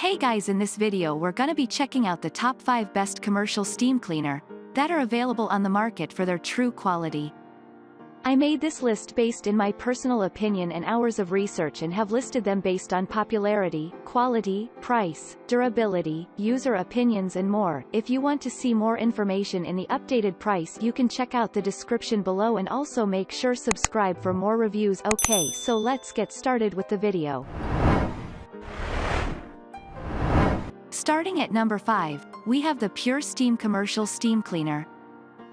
Hey guys, in this video we're gonna be checking out the top 5 best commercial steam cleaner that are available on the market for their true quality. I made this list based in my personal opinion and hours of research and have listed them based on popularity, quality, price, durability, user opinions and more. If you want to see more information in the updated price, you can check out the description below and also make sure subscribe for more reviews. Okay, so let's get started with the video. Starting at number 5, we have the PurSteam Commercial Steam Cleaner.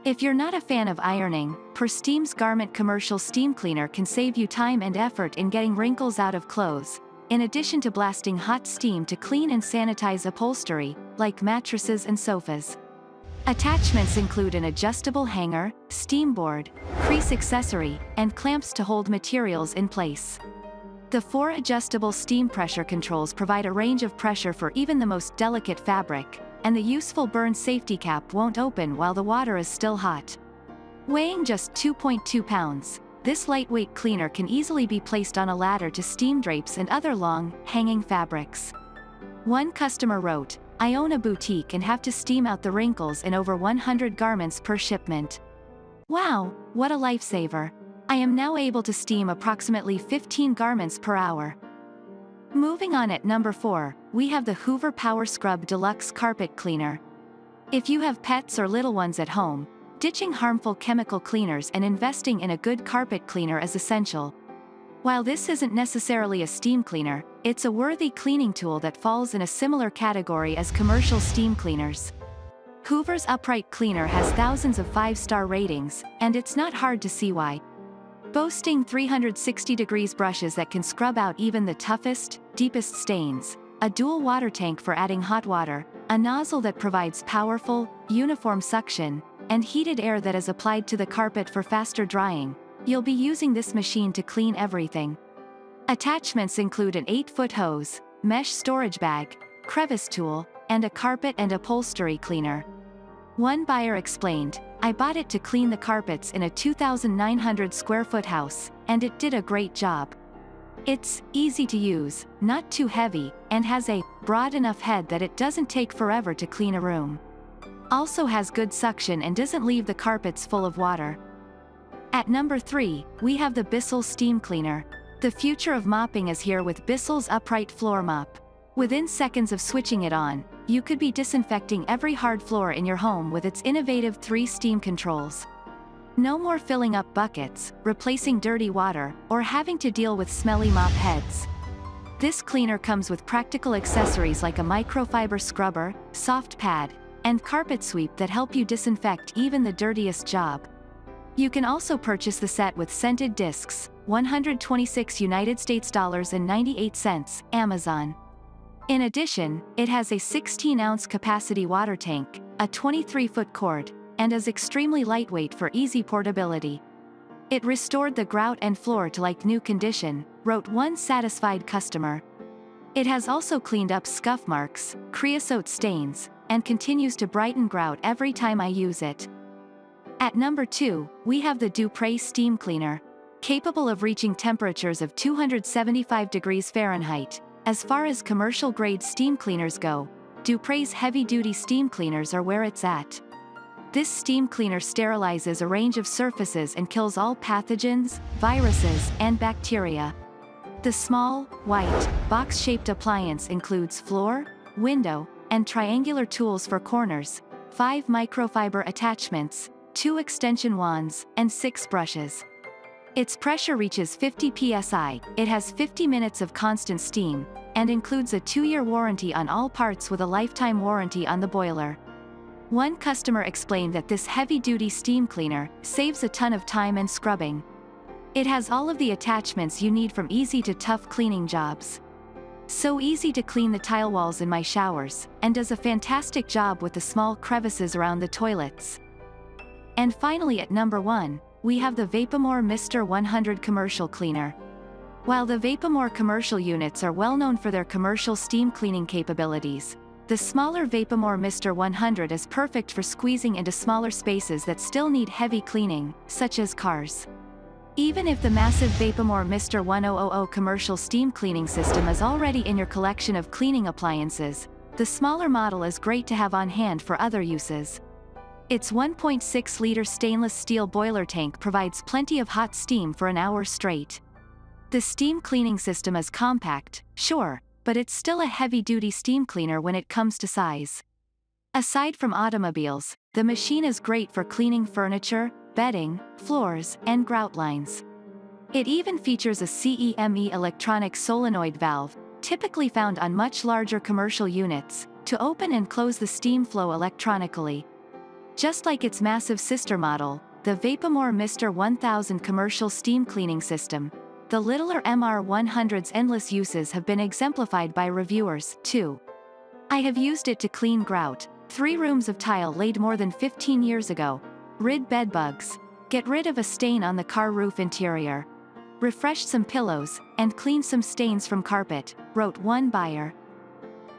If you're not a fan of ironing, PurSteam's Garment Commercial Steam Cleaner can save you time and effort in getting wrinkles out of clothes, in addition to blasting hot steam to clean and sanitize upholstery, like mattresses and sofas. Attachments include an adjustable hanger, steam board, crease accessory, and clamps to hold materials in place. The 4 adjustable steam pressure controls provide a range of pressure for even the most delicate fabric, and the useful burn safety cap won't open while the water is still hot. Weighing just 2.2 pounds, this lightweight cleaner can easily be placed on a ladder to steam drapes and other long, hanging fabrics. One customer wrote, "I own a boutique and have to steam out the wrinkles in over 100 garments per shipment. Wow, what a lifesaver. I am now able to steam approximately 15 garments per hour." Moving on, at number 4, we have the Hoover Power Scrub Deluxe Carpet Cleaner. If you have pets or little ones at home, ditching harmful chemical cleaners and investing in a good carpet cleaner is essential. While this isn't necessarily a steam cleaner, it's a worthy cleaning tool that falls in a similar category as commercial steam cleaners. Hoover's upright cleaner has thousands of 5-star ratings, and it's not hard to see why. Boasting 360-degree brushes that can scrub out even the toughest, deepest stains, a dual water tank for adding hot water, a nozzle that provides powerful, uniform suction, and heated air that is applied to the carpet for faster drying, you'll be using this machine to clean everything. Attachments include an 8-foot hose, mesh storage bag, crevice tool, and a carpet and upholstery cleaner. One buyer explained, "I bought it to clean the carpets in a 2,900 square foot house, and it did a great job. It's easy to use, not too heavy, and has a broad enough head that it doesn't take forever to clean a room. Also has good suction and doesn't leave the carpets full of water." At number 3, we have the Bissell Steam Cleaner. The future of mopping is here with Bissell's upright floor mop. Within seconds of switching it on, you could be disinfecting every hard floor in your home with its innovative 3 steam controls. No more filling up buckets, replacing dirty water, or having to deal with smelly mop heads. This cleaner comes with practical accessories like a microfiber scrubber, soft pad, and carpet sweep that help you disinfect even the dirtiest job. You can also purchase the set with scented discs, $126 United States dollars and 98 cents, Amazon. In addition, it has a 16-ounce capacity water tank, a 23-foot cord, and is extremely lightweight for easy portability. "It restored the grout and floor to like new condition," wrote one satisfied customer. It has also cleaned up scuff marks, creosote stains, and continues to brighten grout every time I use it. At number 2, we have the Dupray Steam Cleaner. Capable of reaching temperatures of 275 degrees Fahrenheit. As far as commercial-grade steam cleaners go, Dupray's heavy-duty steam cleaners are where it's at. This steam cleaner sterilizes a range of surfaces and kills all pathogens, viruses, and bacteria. The small, white, box-shaped appliance includes floor, window, and triangular tools for corners, 5 microfiber attachments, 2 extension wands, and 6 brushes. Its pressure reaches 50 psi, it has 50 minutes of constant steam, and includes a 2-year warranty on all parts with a lifetime warranty on the boiler. One customer explained that this heavy-duty steam cleaner saves a ton of time and scrubbing. It has all of the attachments you need from easy to tough cleaning jobs. So easy to clean the tile walls in my showers, and does a fantastic job with the small crevices around the toilets. And finally, at number 1, we have the Vapamore Mr. 100 Commercial Cleaner. While the Vapamore commercial units are well known for their commercial steam cleaning capabilities, the smaller Vapamore Mr. 100 is perfect for squeezing into smaller spaces that still need heavy cleaning, such as cars. Even if the massive Vapamore Mr. 1000 commercial steam cleaning system is already in your collection of cleaning appliances, the smaller model is great to have on hand for other uses. Its 1.6-liter stainless steel boiler tank provides plenty of hot steam for an hour straight. The steam cleaning system is compact, sure, but it's still a heavy-duty steam cleaner when it comes to size. Aside from automobiles, the machine is great for cleaning furniture, bedding, floors, and grout lines. It even features a CEME electronic solenoid valve, typically found on much larger commercial units, to open and close the steam flow electronically. Just like its massive sister model, the Vapamore Mr. 1000 commercial steam cleaning system, the littler MR100's endless uses have been exemplified by reviewers, too. I have used it to clean grout, 3 rooms of tile laid more than 15 years ago, rid bed bugs, get rid of a stain on the car roof interior, refresh some pillows, and clean some stains from carpet, wrote one buyer.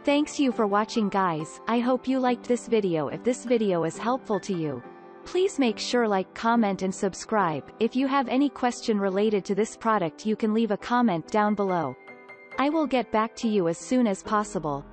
Thanks you for watching, guys. I hope you liked this video. If this video is helpful to you, please make sure like, comment and subscribe. If you have any question related to this product, you can leave a comment down below. I will get back to you as soon as possible.